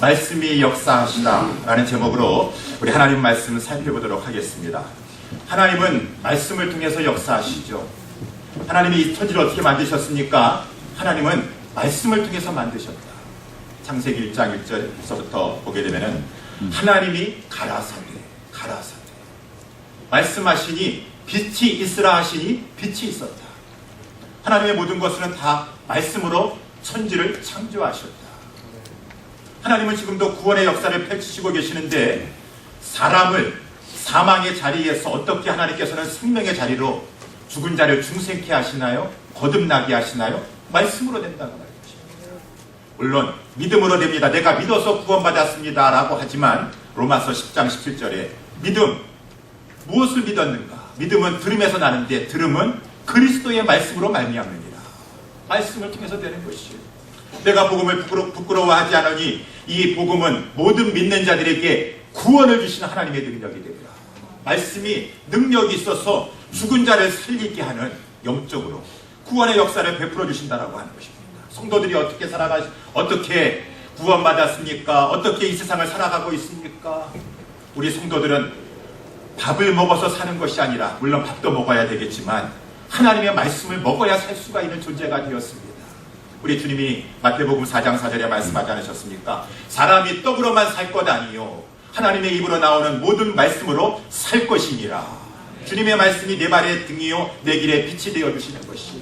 말씀이 역사하시다 라는 제목으로 우리 하나님 말씀을 살펴보도록 하겠습니다. 하나님은 말씀을 통해서 역사하시죠. 하나님이 이 천지를 어떻게 만드셨습니까? 하나님은 말씀을 통해서 만드셨다. 창세기 1장 1절에서부터 보게 되면은 하나님이 가라사대 말씀하시니 빛이 있으라 하시니 빛이 있었다. 하나님의 모든 것은 다 말씀으로 천지를 창조하셨다. 하나님은 지금도 구원의 역사를 펼치시고 계시는데 사람을 사망의 자리에서 어떻게 하나님께서는 생명의 자리로 죽은 자를 중생케 하시나요? 거듭나게 하시나요? 말씀으로 된다고 말이죠. 물론 믿음으로 됩니다. 내가 믿어서 구원받았습니다 라고 하지만 로마서 10장 17절에 믿음, 무엇을 믿었는가? 믿음은 들음에서 나는데 들음은 그리스도의 말씀으로 말미암느니라. 말씀을 통해서 되는 것이에요. 내가 복음을 부끄러워하지 않으니 이 복음은 모든 믿는 자들에게 구원을 주시는 하나님의 능력이 됩니다. 말씀이 능력이 있어서 죽은 자를 살리게 하는 영적으로 구원의 역사를 베풀어 주신다라고 하는 것입니다. 성도들이 어떻게 구원받았습니까? 어떻게 이 세상을 살아가고 있습니까? 우리 성도들은 밥을 먹어서 사는 것이 아니라 물론 밥도 먹어야 되겠지만 하나님의 말씀을 먹어야 살 수가 있는 존재가 되었습니다. 우리 주님이 마태복음 4장 4절에 말씀하지 않으셨습니까? 사람이 떡으로만 살 것 아니요 하나님의 입으로 나오는 모든 말씀으로 살 것이니라. 주님의 말씀이 내 발의 등이요 내 길에 빛이 되어주시는 것이요.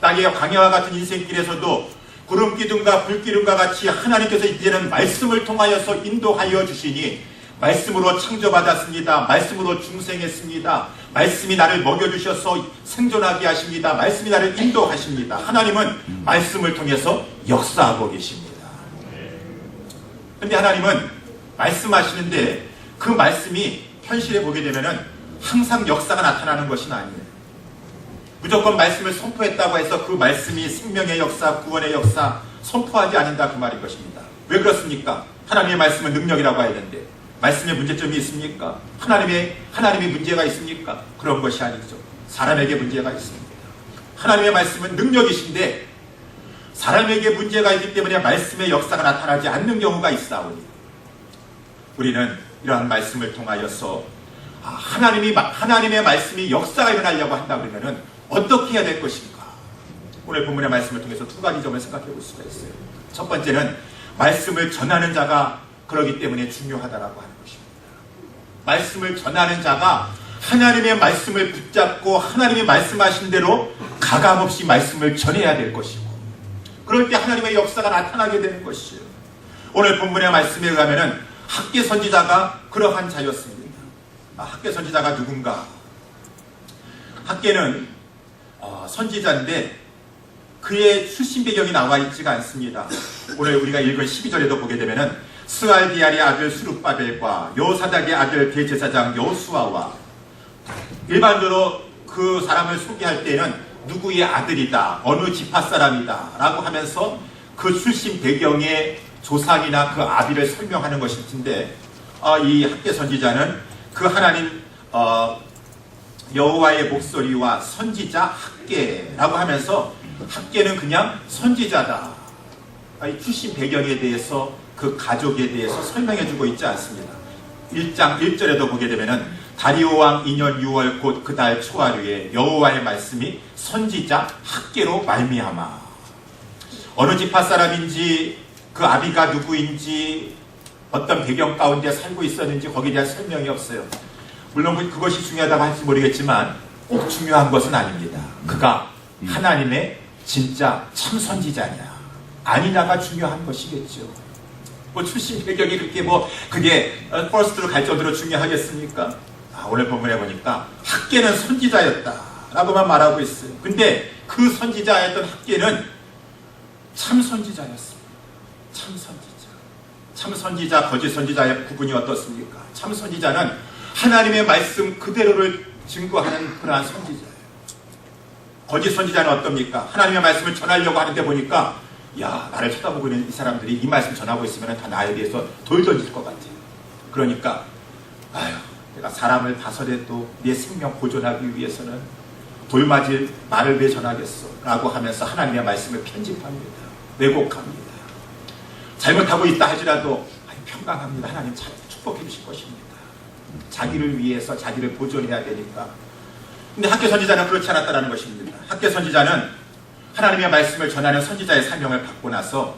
땅의 광야와 같은 인생길에서도 구름 기둥과 불 기둥과 같이 하나님께서 이제는 말씀을 통하여서 인도하여 주시니 말씀으로 창조받았습니다. 말씀으로 중생했습니다. 말씀이 나를 먹여주셔서 생존하게 하십니다. 말씀이 나를 인도하십니다. 하나님은 말씀을 통해서 역사하고 계십니다. 그런데 하나님은 말씀하시는데 그 말씀이 현실에 보게 되면은 항상 역사가 나타나는 것은 아니에요. 무조건 말씀을 선포했다고 해서 그 말씀이 생명의 역사, 구원의 역사 선포하지 않는다 그 말인 것입니다. 왜 그렇습니까? 하나님의 말씀은 능력이라고 해야 되는데 말씀에 문제점이 있습니까? 하나님의 문제가 있습니까? 그런 것이 아니죠. 사람에게 문제가 있습니다. 하나님의 말씀은 능력이신데 사람에게 문제가 있기 때문에 말씀의 역사가 나타나지 않는 경우가 있사오니 우리는 이러한 말씀을 통하여서 하나님의 말씀이 역사가 일어나려고 한다 그러면은 어떻게 해야 될 것인가? 오늘 본문의 말씀을 통해서 두 가지 점을 생각해 볼 수가 있어요. 첫 번째는 말씀을 전하는 자가 그러기 때문에 중요하다라고 하는 것입니다. 말씀을 전하는 자가 하나님의 말씀을 붙잡고 하나님이 말씀하신 대로 가감없이 말씀을 전해야 될 것이고 그럴 때 하나님의 역사가 나타나게 되는 것이에요. 오늘 본문의 말씀에 의하면 학개 선지자가 그러한 자였습니다. 학개 선지자가 누군가? 학개는 선지자인데 그의 출신 배경이 나와 있지가 않습니다. 오늘 우리가 읽은 12절에도 보게 되면은 스알디알의 아들 스룹바벨과 여호사닥의 아들 대제사장 여호수아와 일반적으로 그 사람을 소개할 때는 누구의 아들이다, 어느 지파 사람이다 라고 하면서 그 출신 배경의 조상이나 그 아비를 설명하는 것일 텐데 이 학개 선지자는 그 하나님 여호와의 목소리와 선지자 학개라고 하면서 학개는 그냥 선지자다. 이 출신 배경에 대해서 그 가족에 대해서 설명해주고 있지 않습니다. 1장 1절에도 보게 되면은 다리오 왕 2년 6월 곧 그 달 초하루에 여호와의 말씀이 선지자 학개로 말미암아. 어느 지파 사람인지 그 아비가 누구인지 어떤 배경 가운데 살고 있었는지 거기에 대한 설명이 없어요. 물론 그것이 중요하다고 할지 모르겠지만 꼭 중요한 것은 아닙니다. 그가 하나님의 진짜 참 선지자냐 아니냐가 중요한 것이겠죠. 출신 배경이 그게 퍼스트로 갈 정도로 중요하겠습니까? 오늘 본문에 보니까 학개는 선지자였다 라고만 말하고 있어요. 근데 그 선지자였던 학개는 참 선지자였습니다. 참 선지자, 거짓 선지자의 구분이 어떻습니까? 참 선지자는 하나님의 말씀 그대로를 증거하는 그러한 선지자예요. 거짓 선지자는 어떻습니까? 하나님의 말씀을 전하려고 하는데 보니까 나를 쳐다보고 있는 이 사람들이 이 말씀 전하고 있으면 다 나에 대해서 돌 던질 것 같아요. 그러니까 내가 사람을 봐서라도 내 생명 보존하기 위해서는 돌맞을 말을 왜 전하겠어? 라고 하면서 하나님의 말씀을 편집합니다. 왜곡합니다. 잘못하고 있다 할지라도 평강합니다. 하나님 축복해 주실 것입니다. 자기를 위해서 자기를 보존해야 되니까. 근데 학교 선지자는 그렇지 않았다는 것입니다. 학교 선지자는 하나님의 말씀을 전하는 선지자의 사명을 받고 나서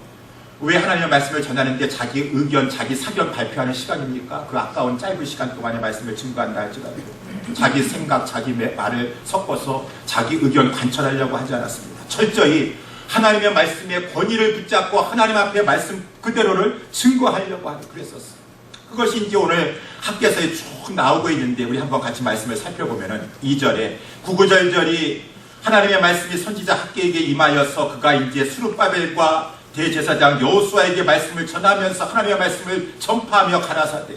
왜 하나님의 말씀을 전하는데 자기 의견, 자기 사견 발표하는 시간입니까? 그 아까운 짧은 시간 동안의 말씀을 증거한다 할지라도 자기 생각, 자기 말을 섞어서 자기 의견 관철하려고 하지 않았습니다. 철저히 하나님의 말씀의 권위를 붙잡고 하나님 앞에 말씀 그대로를 증거하려고 하는 그랬었어요. 그것이 이제 오늘 학계서에 쭉 나오고 있는데 우리 한번 같이 말씀을 살펴보면은 2절에 구구절절이 하나님의 말씀이 선지자 학계에게 임하여서 그가 이제 스룹바벨과 대제사장 여호수아에게 말씀을 전하면서 하나님의 말씀을 전파하며 가라사대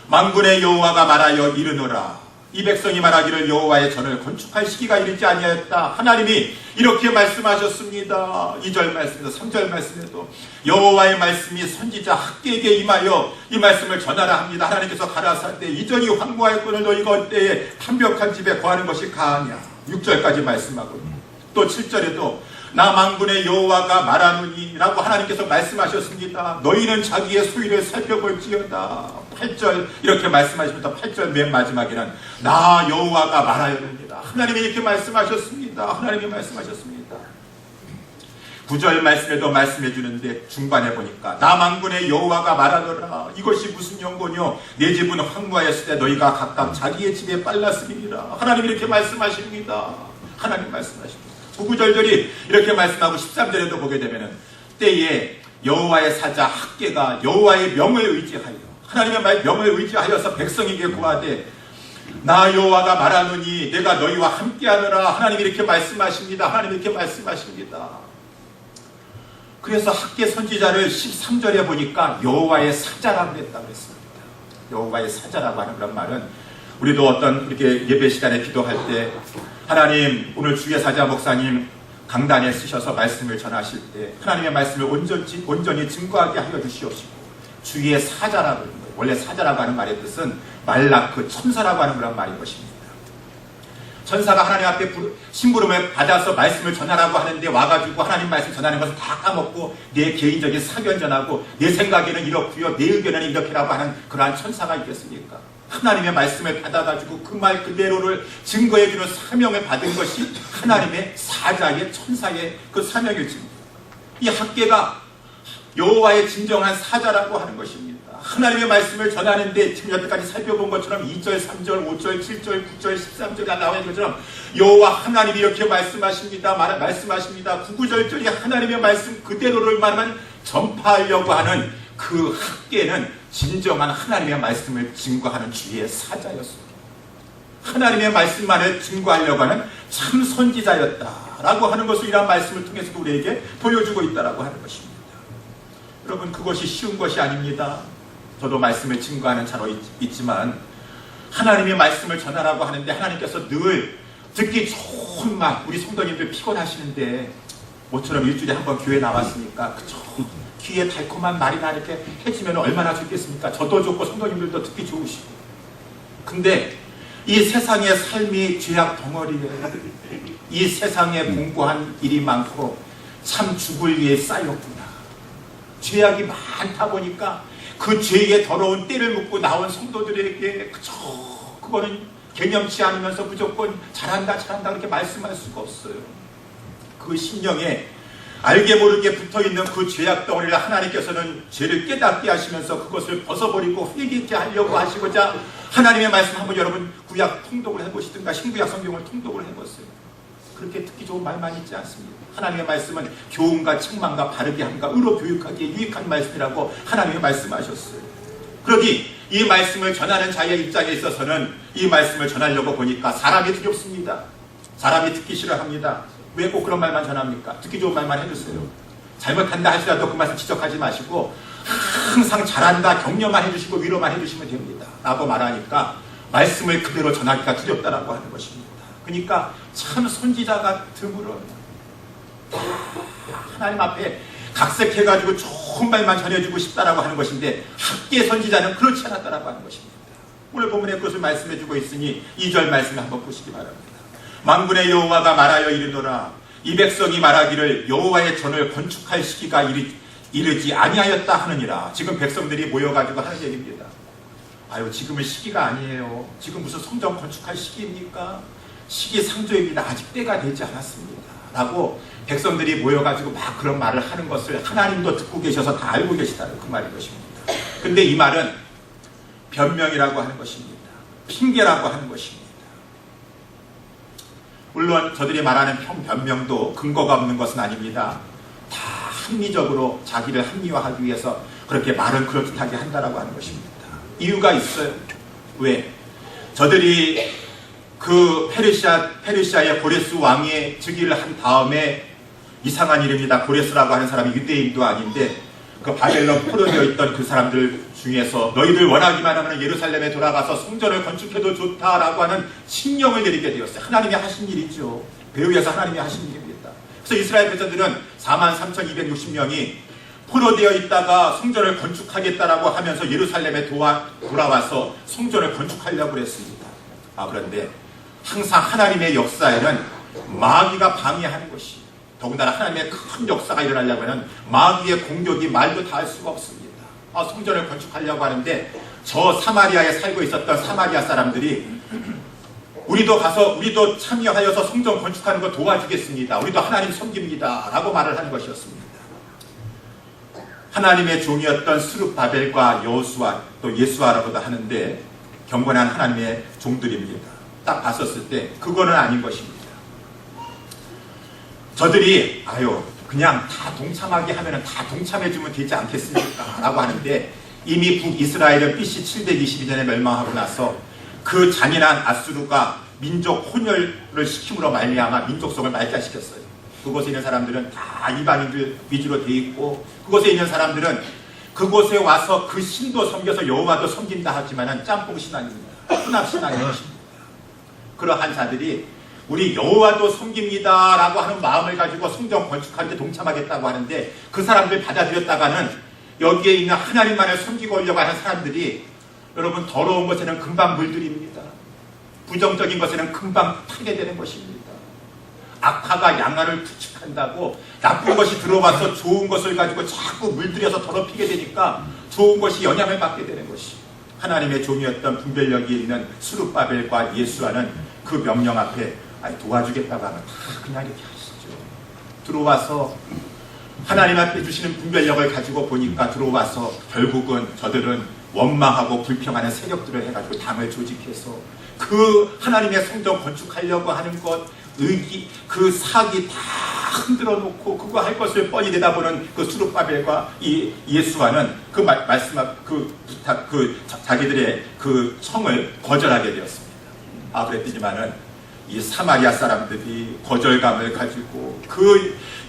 만군의 여호와가 말하여 이르노라 이 백성이 말하기를 여호와의 전을 건축할 시기가 이르지 아니하였다. 하나님이 이렇게 말씀하셨습니다. 2절 말씀에도 3절 말씀에도 여호와의 말씀이 선지자 학계에게 임하여 이 말씀을 전하라 합니다. 하나님께서 가라사대 이전이 황무하였거늘 너희가 어때에 판벽한 집에 거하는 것이 가하냐. 6절까지 말씀하고 또 7절에도 나 만군의 여호와가 말하노니 라고 하나님께서 말씀하셨습니다. 너희는 자기의 소유를 살펴볼지어다. 8절 이렇게 말씀하십니다. 8절 맨 마지막에는 나 여호와가 말하였습니다. 하나님이 이렇게 말씀하셨습니다. 하나님이 말씀하셨습니다. 9절 말씀에도 말씀해 주는데 중반에 보니까 나 만군의 여호와가 말하노라 이것이 무슨 연고뇨 내 집은 황무하였을 때 너희가 각각 자기의 집에 빨랐으리라. 하나님이 이렇게 말씀하십니다. 하나님 말씀하십니다. 9절절이 이렇게 말씀하고 13절에도 보게 되면은 때에 여호와의 사자 학계가 여호와의 명을 의지하여 하나님의 명을 의지하여서 백성에게 구하되 나 여호와가 말하노니 내가 너희와 함께하노라. 하나님이 이렇게 말씀하십니다. 하나님이 이렇게 말씀하십니다. 그래서 학계 선지자를 13절에 보니까 여호와의 사자라고 했다고 했습니다. 여호와의 사자라고 하는 그런 말은 우리도 어떤 이렇게 예배 시간에 기도할 때 하나님 오늘 주의 사자 목사님 강단에 쓰셔서 말씀을 전하실 때 하나님의 말씀을 온전히 증거하게 하여 주시옵시고 주의 사자라고 하는 거예요. 원래 사자라고 하는 말의 뜻은 말라크 천사라고 하는 그런 말인 것입니다. 천사가 하나님 앞에 심부름을 받아서 말씀을 전하라고 하는데 와가지고 하나님 말씀 전하는 것을 다 까먹고 내 개인적인 사견 전하고 내 생각에는 이렇고요 내 의견에는 이렇게라고 하는 그러한 천사가 있겠습니까? 하나님의 말씀을 받아가지고 그 말 그대로를 증거해주는 사명을 받은 것이 하나님의 사자의 천사의 그 사명일지입니다. 이 학계가 여호와의 진정한 사자라고 하는 것입니다. 하나님의 말씀을 전하는데 지금 여태까지 살펴본 것처럼 2절, 3절, 5절, 7절, 9절, 13절에 나와 있는 것처럼 여호와 하나님이 이렇게 말씀하십니다. 말씀하십니다. 9, 9절절이 하나님의 말씀 그대로를만 전파하려고 하는 그 학계는 진정한 하나님의 말씀을 증거하는 주의 사자였습니다. 하나님의 말씀만을 증거하려고 하는 참 선지자였다라고 하는 것을 이러한 말씀을 통해서도 우리에게 보여주고 있다라고 하는 것입니다. 여러분 그것이 쉬운 것이 아닙니다. 저도 말씀을 증거하는 자로 있지만 하나님의 말씀을 전하라고 하는데 하나님께서 늘 듣기 좋은 말 우리 성도님들 피곤하시는데 모처럼 일주일에 한 번 교회 나왔으니까 그쵸 귀에 달콤한 말이나 이렇게 해주면 얼마나 좋겠습니까? 저도 좋고 성도님들도 듣기 좋으시고 근데 이 세상의 삶이 죄악 덩어리예요. 이 세상에 공부한 일이 많고 참 죽을 위해 쌓였구나. 죄악이 많다 보니까 그 죄의 더러운 때를 묻고 나온 성도들에게 그거는 개념치 않으면서 무조건 잘한다 그렇게 말씀할 수가 없어요. 그 심령에 알게 모르게 붙어있는 그 죄악 덩어리를 하나님께서는 죄를 깨닫게 하시면서 그것을 벗어버리고 회개케 하려고 하시고자 하나님의 말씀 한번 여러분 구약 통독을 해보시든가 신구약 성경을 통독을 해보세요. 그렇게 듣기 좋은 말만 있지 않습니다. 하나님의 말씀은 교훈과 책망과 바르게 함과 의로 교육하기에 유익한 말씀이라고 하나님이 말씀하셨어요. 그러니 이 말씀을 전하는 자의 입장에 있어서는 이 말씀을 전하려고 보니까 사람이 두렵습니다. 사람이 듣기 싫어합니다. 왜 꼭 그런 말만 전합니까? 듣기 좋은 말만 해주세요. 잘못한다 할지라도 그 말씀 지적하지 마시고 항상 잘한다 격려만 해주시고 위로만 해주시면 됩니다. 라고 말하니까 말씀을 그대로 전하기가 두렵다라고 하는 것입니다. 그러니까 참 선지자가 드물어요. 하나님 앞에 각색해가지고 좋은 말만 전해주고 싶다라고 하는 것인데 학계 선지자는 그렇지 않았다라고 하는 것입니다. 오늘 본문에 그것을 말씀해주고 있으니 2절 말씀을 한번 보시기 바랍니다. 만군의 여호와가 말하여 이르노라 이 백성이 말하기를 여호와의 전을 건축할 시기가 이르지 아니하였다 하느니라. 지금 백성들이 모여가지고 하는 얘기입니다. 아유, 지금은 시기가 아니에요. 지금 무슨 성전 건축할 시기입니까? 시기상조입니다. 아직 때가 되지 않았습니다. 라고 백성들이 모여가지고 막 그런 말을 하는 것을 하나님도 듣고 계셔서 다 알고 계시다는 그 말인 것입니다. 근데 이 말은 변명이라고 하는 것입니다. 핑계라고 하는 것입니다. 물론 저들이 말하는 변명도 근거가 없는 것은 아닙니다. 다 합리적으로 자기를 합리화하기 위해서 그렇게 말은 그럴듯하게 한다라고 하는 것입니다. 이유가 있어요. 왜? 저들이 그 페르시아의 고레스 왕의 즉위를 한 다음에 이상한 이름이다. 고레스라고 하는 사람이 유대인도 아닌데 그 바벨론 포로되어 있던 그 사람들 중에서 너희들 원하기만 하면 예루살렘에 돌아가서 성전을 건축해도 좋다라고 하는 칙령을 내리게 되었어요. 하나님이 하신 일이죠. 배후에서 하나님이 하신 일입니다. 그래서 이스라엘 백성들은 43,260명이 포로되어 있다가 성전을 건축하겠다라고 하면서 예루살렘에 돌아와서 성전을 건축하려고 했습니다. 그런데 항상 하나님의 역사에는 마귀가 방해하는 것이, 더군다나 하나님의 큰 역사가 일어나려고 하면 마귀의 공격이 말도 다 할 수가 없습니다. 성전을 건축하려고 하는데 저 사마리아에 살고 있었던 사마리아 사람들이 우리도 참여하여서 성전 건축하는 거 도와주겠습니다. 우리도 하나님 섬깁니다. 라고 말을 하는 것이었습니다. 하나님의 종이었던 스룹바벨과 여호수아, 또 예수아라고도 하는데 경건한 하나님의 종들입니다. 딱 봤었을 때 그거는 아닌 것입니다. 저들이 그냥 다 동참하게 하면 다 동참해주면 되지 않겠습니까? 라고 하는데 이미 북이스라엘은 BC 722년에 멸망하고 나서 그 잔인한 아수르가 민족 혼혈을 시킴으로 말미암아 민족성을 말살시켰어요. 그곳에 있는 사람들은 다 이방인들 위주로 돼 있고 그곳에 있는 사람들은 그곳에 와서 그 신도 섬겨서 여호와도 섬긴다 하지만은 짬뽕 신앙입니다. 혼합 신앙인 것입니다. 그러한 자들이 우리 여호와도 섬깁니다 라고 하는 마음을 가지고 성전 건축하는데 동참하겠다고 하는데 그 사람들 받아들였다가는 여기에 있는 하나님만을 섬기고 오려고 하는 사람들이 여러분 더러운 것에는 금방 물들입니다. 부정적인 것에는 금방 파괴되는 것입니다. 악화가 양화를 부축한다고 나쁜 것이 들어와서 좋은 것을 가지고 자꾸 물들여서 더럽히게 되니까 좋은 것이 영향을 받게 되는 것이, 하나님의 종이었던 분별력이 있는 스룹바벨과 예수아는 그 명령 앞에 도와주겠다고 하면 다 그냥 이렇게 하시죠. 들어와서 하나님 앞에 주시는 분별력을 가지고 보니까 들어와서 결국은 저들은 원망하고 불평하는 세력들을 해가지고 당을 조직해서 그 하나님의 성전 건축하려고 하는 것, 의기, 그 사기 다 흔들어 놓고 그거 할 것을 뻔히 내다보는 그 스룹바벨과 이 예수와는 그 말씀 앞, 그 부탁, 자기들의 그 청을 거절하게 되었습니다. 그랬더니만은 이 사마리아 사람들이 거절감을 가지고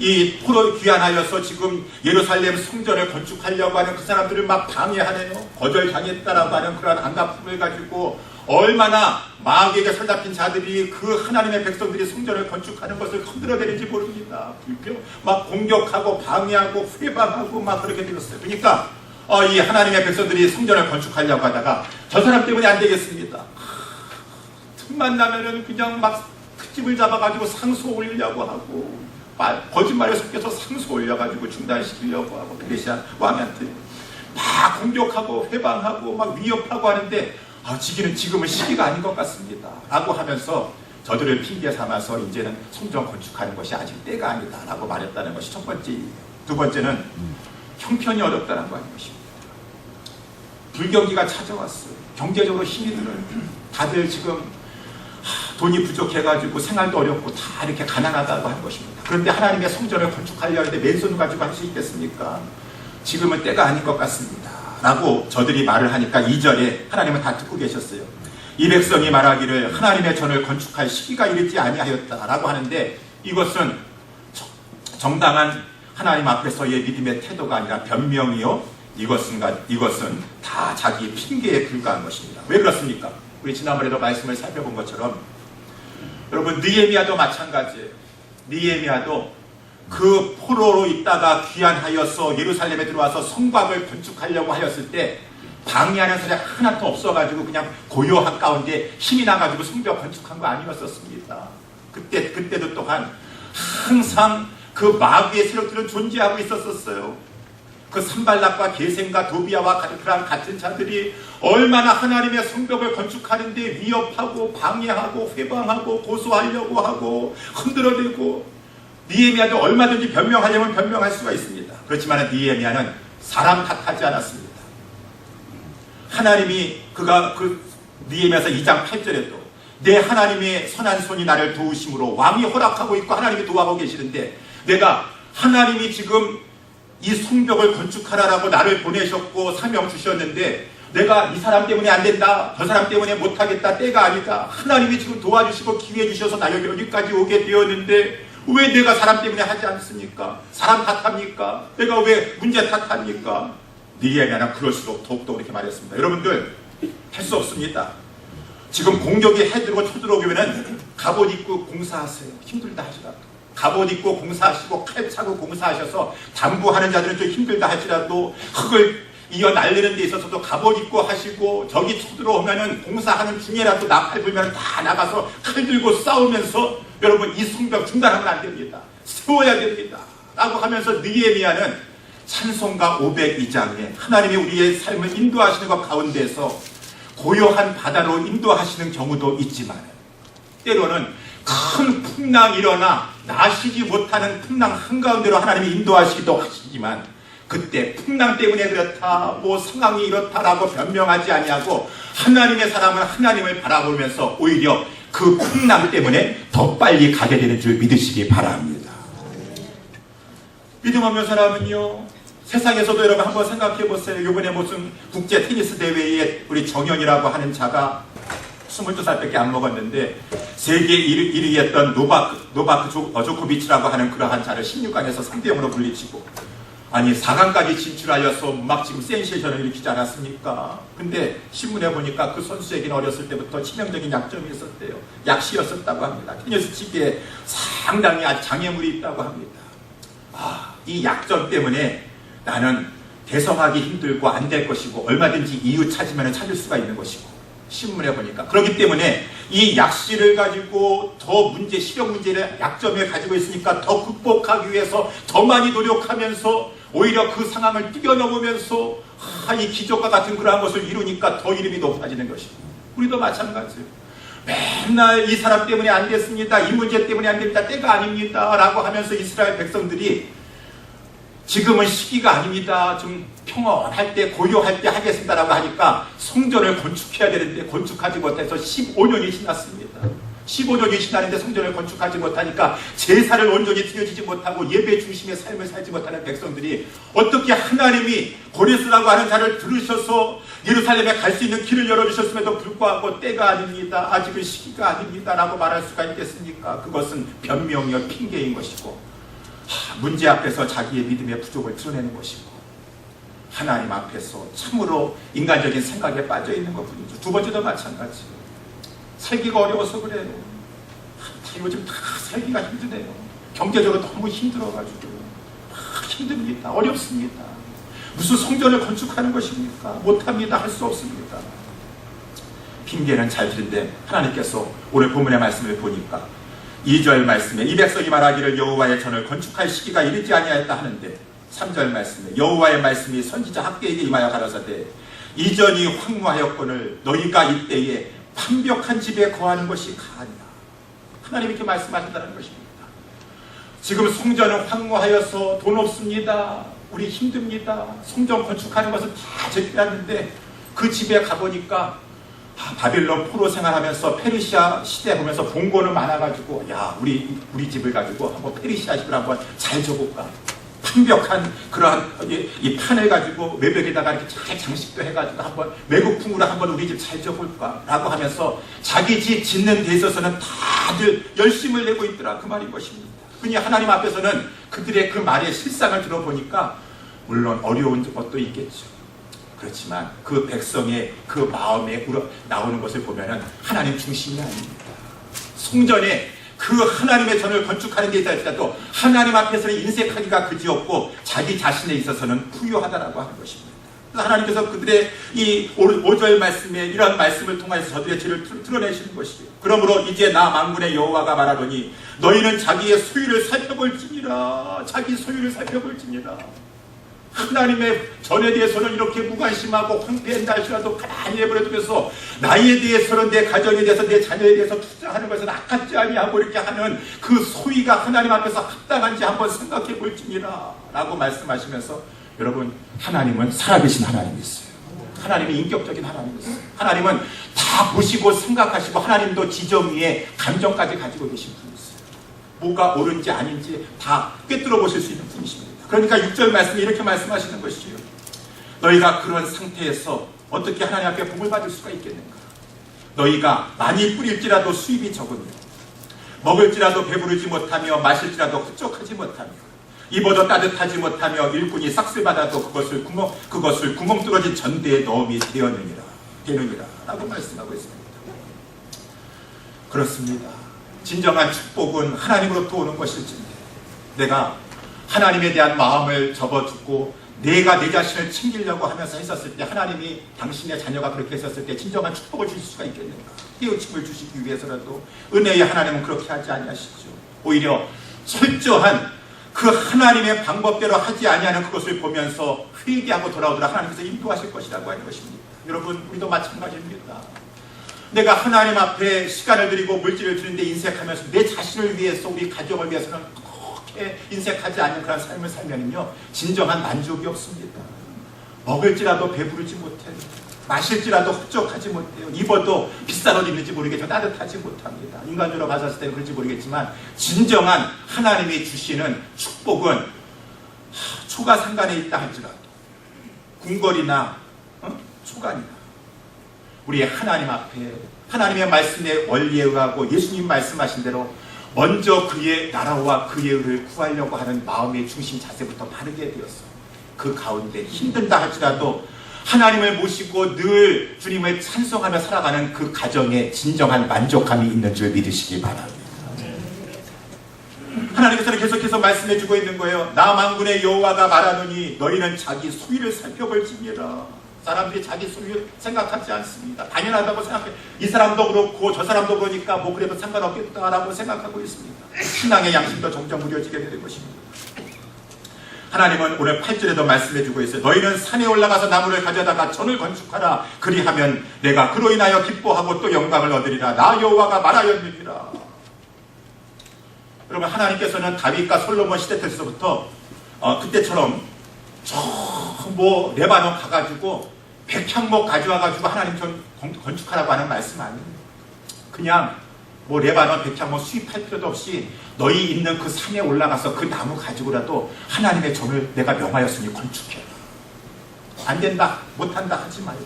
이 포로 귀환하여서 지금 예루살렘 성전을 건축하려고 하는 그 사람들을 막 방해하네요. 거절당했다라고 하는 그러한 안가품을 가지고 얼마나 마귀에게 설잡힌 자들이 그 하나님의 백성들이 성전을 건축하는 것을 흔들어대는지 모릅니다. 막 공격하고 방해하고 회방하고 막 그렇게 되었어요. 그러니까 이 하나님의 백성들이 성전을 건축하려고 하다가 저 사람 때문에 안 되겠습니다. 틈만 나면은 그냥 막 흙집을 잡아가지고 상소 올리려고 하고 거짓말에 속여서 상소 올려가지고 중단시키려고 하고 페르시아 왕한테 막 공격하고 회방하고 막 위협하고 하는데 지금은 시기가 아닌 것 같습니다 라고 하면서 저들을 핑계 삼아서 이제는 성전 건축하는 것이 아직 때가 아니다 라고 말했다는 것이 첫 번째이에요. 두 번째는 형편이 어렵다는 거 아닌 것입니다. 불경기가 찾아왔어요. 경제적으로 힘이 들어요. 다들 지금 돈이 부족해가지고 생활도 어렵고 다 이렇게 가난하다고 하는 것입니다. 그런데 하나님의 성전을 건축하려 하는데 맨손을 가지고 할 수 있겠습니까? 지금은 때가 아닌 것 같습니다 라고 저들이 말을 하니까 2절에 하나님은 다 듣고 계셨어요. 이 백성이 말하기를 하나님의 전을 건축할 시기가 이르지 아니하였다 라고 하는데 이것은 정당한 하나님 앞에서의 믿음의 태도가 아니라 변명이요, 이것은 다 자기 핑계에 불과한 것입니다. 왜 그렇습니까? 우리 지난번에도 말씀을 살펴본 것처럼 여러분 느헤미야도 마찬가지예요. 느헤미야도 그 포로로 있다가 귀환하여서 예루살렘에 들어와서 성곽을 건축하려고 하였을 때 방해하는 사람이 하나도 없어가지고 그냥 고요한 가운데 힘이 나가지고 성벽 건축한 거 아니었었습니다. 그때도 또한 항상 그 마귀의 세력들은 존재하고 있었어요. 그 산발락과 게셈과 도비아와 그런 같은 자들이 얼마나 하나님의 성벽을 건축하는데 위협하고 방해하고 회방하고 고소하려고 하고 흔들어대고, 느헤미야도 얼마든지 변명하려면 변명할 수가 있습니다. 그렇지만 느헤미야는 사람 탓하지 않았습니다. 하나님이 느헤미야서 2장 8절에도 내 하나님의 선한 손이 나를 도우심으로 왕이 허락하고 있고 하나님이 도와하고 계시는데, 내가 하나님이 지금 이 성벽을 건축하라라고 나를 보내셨고 사명 주셨는데 내가 이 사람 때문에 안 된다, 저 사람 때문에 못하겠다, 때가 아니다, 하나님이 지금 도와주시고 기회 주셔서 나 여기까지 오게 되었는데 왜 내가 사람 때문에 하지 않습니까? 사람 탓합니까? 내가 왜 문제 탓합니까? 느헤미야는 그럴수록 더욱더 그렇게 말했습니다. 여러분들, 할 수 없습니다. 지금 공격이 해들고 쳐들어오면은 갑옷 입고 공사하세요. 힘들다 하시라도. 갑옷 입고 공사하시고 칼 차고 공사하셔서 담부하는 자들은 좀 힘들다 할지라도 흙을 이어 날리는 데 있어서도 갑옷 입고 하시고, 저기 쳐들어오면은 공사하는 중에라도 나팔 불면 다 나가서 칼 들고 싸우면서 여러분 이 성벽 중단하면 안 됩니다. 세워야 됩니다. 라고 하면서 느헤미야는 찬송가 502장에 하나님이 우리의 삶을 인도하시는 것 가운데서 고요한 바다로 인도하시는 경우도 있지만 때로는 큰 풍랑이 일어나 나시지 못하는 풍랑 한가운데로 하나님이 인도하시기도 하시지만, 그때 풍랑 때문에 그렇다, 뭐 상황이 이렇다라고 변명하지 아니하고 하나님의 사람은 하나님을 바라보면서 오히려 그 풍랑 때문에 더 빨리 가게 되는 줄 믿으시기 바랍니다. 믿음 없는 사람은요, 세상에서도 여러분 한번 생각해 보세요. 이번에 무슨 국제 테니스 대회에 우리 정현이라고 하는 자가 22살밖에 안 먹었는데 세계 1위 했던 노바크 조코비치라고 하는 그러한 자를 16강에서 3대0으로 물리치고, 아니 4강까지 진출하여서 막 지금 센세이션을 일으키지 않았습니까? 근데 신문에 보니까 그 선수에게는 어렸을 때부터 치명적인 약점이 있었대요. 약시였었다고 합니다. 테니스 치기에 상당히 장애물이 있다고 합니다. 이 약점 때문에 나는 대성하기 힘들고 안 될 것이고 얼마든지 이유 찾으면 찾을 수가 있는 것이고, 신문에 보니까 그렇기 때문에 이 약시를 가지고 더 실력 문제를 약점을 가지고 있으니까 더 극복하기 위해서 더 많이 노력하면서 오히려 그 상황을 뛰어넘으면서 이 기적과 같은 그러한 것을 이루니까 더 이름이 높아지는 것이고, 우리도 마찬가지예요. 맨날 이 사람 때문에 안 됐습니다, 이 문제 때문에 안 됩니다, 때가 아닙니다 라고 하면서 이스라엘 백성들이 지금은 시기가 아닙니다, 좀 평온할 때 고요할 때 하겠습니다라고 하니까 성전을 건축해야 되는데 건축하지 못해서 15년이 지났습니다. 15년이 지났는데 성전을 건축하지 못하니까 제사를 온전히 드려지지 못하고 예배 중심의 삶을 살지 못하는 백성들이 어떻게 하나님이 고레스라고 하는 자를 들으셔서 예루살렘에 갈 수 있는 길을 열어주셨음에도 불구하고 때가 아닙니다, 아직은 시기가 아닙니다 라고 말할 수가 있겠습니까? 그것은 변명이요 핑계인 것이고, 문제 앞에서 자기의 믿음의 부족을 드러내는 것이고, 하나님 앞에서 참으로 인간적인 생각에 빠져있는 것뿐이죠. 두 번째도 마찬가지예요. 살기가 어려워서 그래요. 요즘 다 살기가 힘드네요. 경제적으로 너무 힘들어가지고 힘듭니다. 어렵습니다. 무슨 성전을 건축하는 것입니까? 못합니다. 할 수 없습니다. 핑계는 잘 드는데 하나님께서 오늘 본문의 말씀을 보니까 2절 말씀에 이 백성이 말하기를 여호와의 전을 건축할 시기가 이르지 아니하였다 하는데, 3절 말씀에 여호와의 말씀이 선지자 학개에게 임하여 가라사대 이전이 황무하였거늘 너희가 이때에 완벽한 집에 거하는 것이 가하니라. 하나님이 이렇게 말씀하신다는 것입니다. 지금 성전은 황무하여서 돈 없습니다, 우리 힘듭니다, 성전 건축하는 것은 다 제패하는데 그 집에 가보니까 바빌론 포로 생활하면서 페르시아 시대 보면서 본 거는 많아가지고, 야 우리 집을 가지고 한번 페르시아식을 한번 잘 줘볼까, 완벽한 그러한 이 판을 가지고 외벽에다가 이렇게 잘 장식도 해가지고 한번 외국풍으로 한번 우리 집 잘 줘볼까 라고 하면서 자기 집 짓는 데 있어서는 다들 열심을 내고 있더라, 그 말인 것입니다. 그니 하나님 앞에서는 그들의 그 말의 실상을 들어보니까 물론 어려운 것도 있겠죠. 그렇지만 그 백성의 그 마음에 나오는 것을 보면은 하나님 중심이 아닙니다. 성전에 그 하나님의 전을 건축하는 데 있어서도 하나님 앞에서는 인색하기가 그지없고 자기 자신에 있어서는 부유하다라고 하는 것입니다. 그래서 하나님께서 그들의 이 5절 말씀에 이러한 말씀을 통해서 저들의 죄를 드러내시는 것이에요. 그러므로 이제 나 만군의 여호와가 말하더니 너희는 자기의 소유를 살펴볼지니라, 자기 소유를 살펴볼지니라. 하나님의 전에 대해서는 이렇게 무관심하고 황폐한 날씨라도 가만히 내버려두면서 나에 대해서는, 내 가정에 대해서, 내 자녀에 대해서 투자하는 것은 아깝지 아니하고 이렇게 하는 그 소위가 하나님 앞에서 합당한지 한번 생각해 볼지니라 라고 말씀하시면서, 여러분, 하나님은 살아계신 하나님이었어요. 하나님이 인격적인 하나님이었어요. 하나님은 다 보시고 생각하시고, 하나님도 지정 위에 감정까지 가지고 계신 분이었어요. 뭐가 옳은지 아닌지 다 꿰뚫어 보실 수 있는 분이십니다. 그러니까 6절 말씀에 이렇게 말씀하시는 것이요, 너희가 그런 상태에서 어떻게 하나님 앞에 복을 받을 수가 있겠는가? 너희가 많이 뿌릴지라도 수입이 적으며, 먹을지라도 배부르지 못하며, 마실지라도 흡족하지 못하며, 입어도 따뜻하지 못하며, 일꾼이 삭슬 받아도 그것을 구멍 뚫어진 전대에 넣음이 되느니라 라고 말씀하고 있습니다. 그렇습니다. 진정한 축복은 하나님으로부터 오는 것일진데, 내가 하나님에 대한 마음을 접어두고 내가 내 자신을 챙기려고 하면서 했었을 때, 하나님이 당신의 자녀가 그렇게 했었을 때 진정한 축복을 주실 수가 있겠는가? 깨우침을 주시기 위해서라도 은혜의 하나님은 그렇게 하지 아니하시죠. 오히려 철저한 그 하나님의 방법대로 하지 아니하는 그것을 보면서 회개하고 돌아오도록 하나님께서 인도하실 것이라고 하는 것입니다. 여러분, 우리도 마찬가지입니다. 내가 하나님 앞에 시간을 들이고 물질을 드리는데 인색하면서 내 자신을 위해서, 우리 가정을 위해서는 그렇게 인색하지 않는 그런 삶을 살면요, 진정한 만족이 없습니다. 먹을지라도 배부르지 못해요. 마실지라도 흡족하지 못해요. 입어도 비싼 옷 입는지 모르겠지만 따뜻하지 못합니다. 인간적으로 봤을 때는 그런지 모르겠지만, 진정한 하나님이 주시는 축복은 초가상간에 있다 할지라도, 궁궐이나 초간이나 우리의 하나님 앞에 하나님의 말씀에 원리에 의하고 예수님 말씀하신 대로 먼저 그의 나라와 그의 의를 구하려고 하는 마음의 중심 자세부터 바르게 되었어. 그 가운데 힘든다 할지라도 하나님을 모시고 늘 주님을 찬송하며 살아가는 그 가정에 진정한 만족감이 있는 줄 믿으시기 바랍니다. 하나님께서는 계속해서 말씀해주고 있는 거예요. 나 만군의 여호와가 말하노니 너희는 자기 소위를 살펴볼지니라. 사람들이 자기 소위를 생각하지 않습니다. 당연하다고 생각해. 이 사람도 그렇고 저 사람도 그러니까 뭐 그래도 상관없겠다라고 생각하고 있습니다. 신앙의 양심도 점점 무뎌지게 되는 것입니다. 하나님은 오늘 8절에도 말씀해주고 있어요. 너희는 산에 올라가서 나무를 가져다가 전을 건축하라. 그리하면 내가 그로 인하여 기뻐하고 또 영광을 얻으리라. 나 여호와가 말하였느니라. 여러분, 하나님께서는 다윗과 솔로몬 시대 때부터 그때처럼 뭐 레바논 가가지고 백향목 가져와가지고 하나님 전 건축하라고 하는 말씀 아니에요. 그냥 뭐 레바논 백향목 수입할 필요도 없이 너희 있는 그 산에 올라가서 그 나무 가지고라도 하나님의 전을 내가 명하였으니 건축해라. 안 된다, 못한다 하지 말고,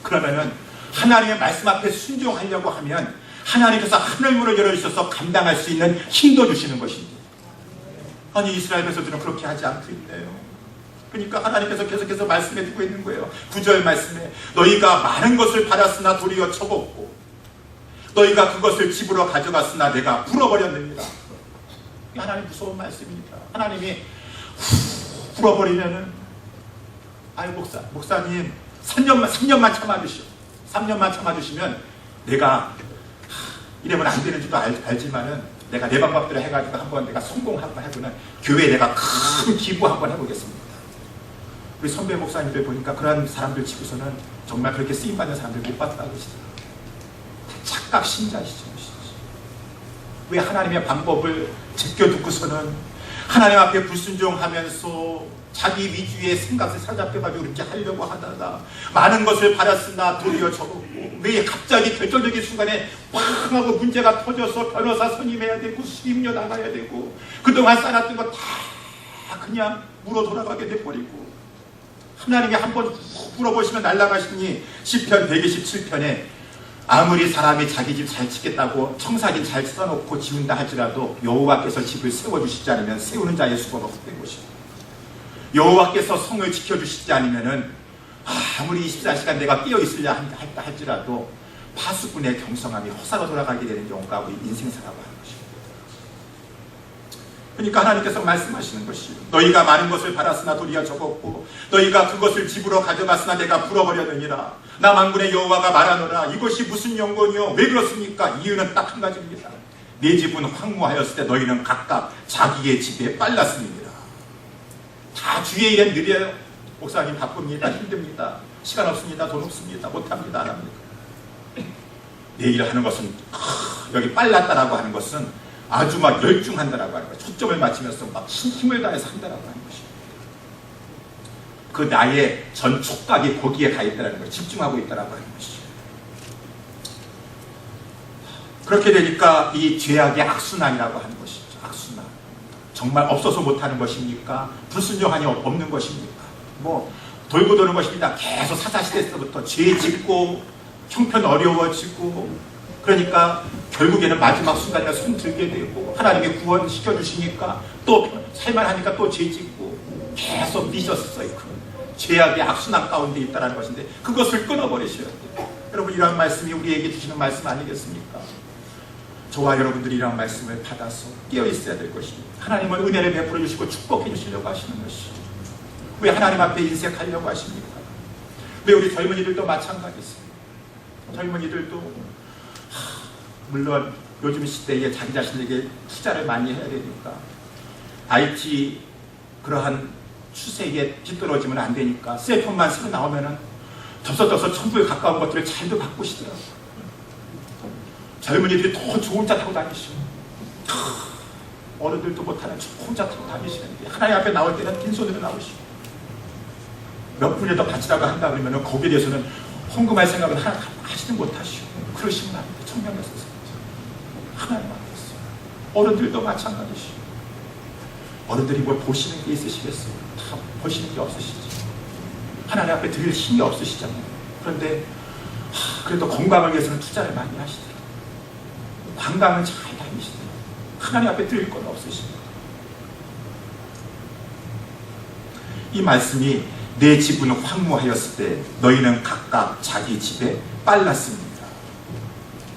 그러면은 하나님의 말씀 앞에 순종하려고 하면 하나님께서 하늘문을 열어주셔서 감당할 수 있는 힘도 주시는 것입니다. 아니, 이스라엘 백성들은 그렇게 하지 않고 있네요. 그러니까 하나님께서 계속해서 말씀해주고 있는 거예요. 9절 말씀에 너희가 많은 것을 받았으나 도리어 적었고 너희가 그것을 집으로 가져갔으나 내가 불어버렸느니라. 하나님 무서운 말씀입니다. 하나님이 불어버리면은, 아유 목사님 3년만 참아주시오. 3년만 참아주시면 내가 이러면 안 되는 줄도 알지만은 내가 내 방법대로 해가지고 한번 내가 성공하고 하고는 교회에 내가 큰 기부 한번 해보겠습니다. 우리 선배 목사님들 보니까 그런 사람들 치고서는 정말 그렇게 쓰임받는 사람들 못 봤다고 하시더라고요. 착각 신자시죠. 왜 하나님의 방법을 제껴두고서는 하나님 앞에 불순종하면서 자기 위주의 생각을 사잡혀가지고 그렇게 하려고 하다가 많은 것을 받았으나 도리어 적었고, 왜 갑자기 결정적인 순간에 팡 하고 문제가 터져서 변호사 선임해야 되고 수임료 나가야 되고 그동안 쌓아놨던 거 다 그냥 물어 돌아가게 돼버리고, 하나님이 한번 훅 불어보시면 날아가시니 시편 127편에 아무리 사람이 자기 집 잘 짓겠다고 청사진 잘 써놓고 지운다 할지라도 여호와께서 집을 세워주시지 않으면 세우는 자의 수고가 헛된 것입니다. 여호와께서 성을 지켜주시지 않으면은 아무리 24시간 내가 깨어있으려 한다 할지라도 파수꾼의 경성함이 허사로 돌아가게 되는 경우가 우리 인생사라고 하는 것입니다. 그러니까 하나님께서 말씀하시는 것이, 너희가 많은 것을 받았으나 도리어 적었고 너희가 그것을 집으로 가져갔으나 내가 불어버렸느니라. 나 만군의 여호와가 말하노라. 이것이 무슨 연고니요? 왜 그렇습니까? 이유는 딱 한 가지입니다. 내 집은 황무하였을 때 너희는 각각 자기의 집에 빨랐습니다. 다 주의 일에 느려요. 목사님 바쁩니다. 힘듭니다. 시간 없습니다. 돈 없습니다. 못합니다. 안 합니다. 내 일을 하는 것은 여기 빨랐다라고 하는 것은 아주 막 열중한다라고 하는 거예요. 초점을 맞추면서 막 힘을 다해서 한다라고 하는 것입니다. 그 나의 전 촉각이 거기에 가 있다라는 거예요. 집중하고 있다라고 하는 것이죠. 그렇게 되니까 이 죄악의 악순환이라고 하는 것이죠. 악순환. 정말 없어서 못하는 것입니까? 불순종하니 없는 것입니까? 뭐 돌고 도는 것입니다. 계속 사사시대에서부터 죄 짓고 형편 어려워지고, 그러니까 결국에는 마지막 순간에 손 들게 되고 하나님의 구원 시켜주시니까 또 살만하니까 또 죄 짓고 계속 미셔스 사이클, 죄악의 악순환 가운데 있다는 것인데 그것을 끊어버리셔야 돼요. 여러분, 이러한 말씀이 우리에게 주시는 말씀 아니겠습니까? 저와 여러분들이 이러한 말씀을 받아서 깨어있어야 될 것입니다. 하나님은 은혜를 베풀어 주시고 축복해 주시려고 하시는 것이죠. 왜 하나님 앞에 인색하려고 하십니까? 왜 우리 젊은이들도 마찬가지입니다. 젊은이들도 물론 요즘 시대에 자기 자신에게 투자를 많이 해야 되니까 IT 그러한 추세에 뒤떨어지면 안 되니까 셀폰만 새로 나오면은 덥석덥석 천부에 가까운 것들을 잘도 바꾸시더라고요. 젊은이들이 더 좋은 차 타고 다니시고 어른들도 못하는 좋은 차 타고 다니시는데 하나님 앞에 나올 때는 빈손으로 나오시고 몇 분이라도 바치라고 한다 그러면 거기에 대해서는 헌금할 생각은 하나 하지도 못하시고 그러시면 안 돼요. 청명에서 하나님 앞에서 어른들도 마찬가지시고 어른들이 뭘 보시는 게 있으시겠어요? 다 보시는 게 없으시죠. 하나님 앞에 드릴 힘이 없으시잖아요. 그런데 그래도 건강을 위해서는 투자를 많이 하시더라고요. 관광은 잘 다니시더라고요. 하나님 앞에 드릴 건 없으십니다. 이 말씀이 내 집은 황무하였을 때 너희는 각각 자기 집에 빨랐습니다.